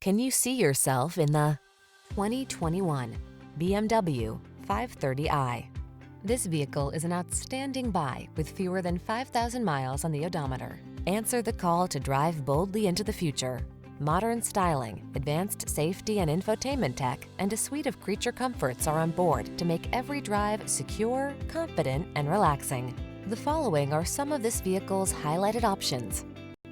Can you see yourself in the 2021 BMW 530i? This vehicle is an outstanding buy with fewer than 5,000 miles on the odometer. Answer the call to drive boldly into the future. Modern styling, advanced safety and infotainment tech, and a suite of creature comforts are on board to make every drive secure, confident, and relaxing. The following are some of this vehicle's highlighted options: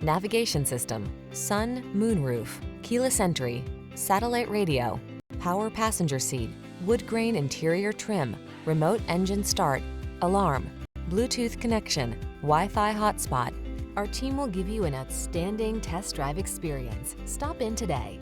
navigation system, sun, moonroof, keyless entry, satellite radio, power passenger seat, wood grain interior trim, remote engine start, alarm, Bluetooth connection, Wi-Fi hotspot. Our team will give you an outstanding test drive experience. Stop in today.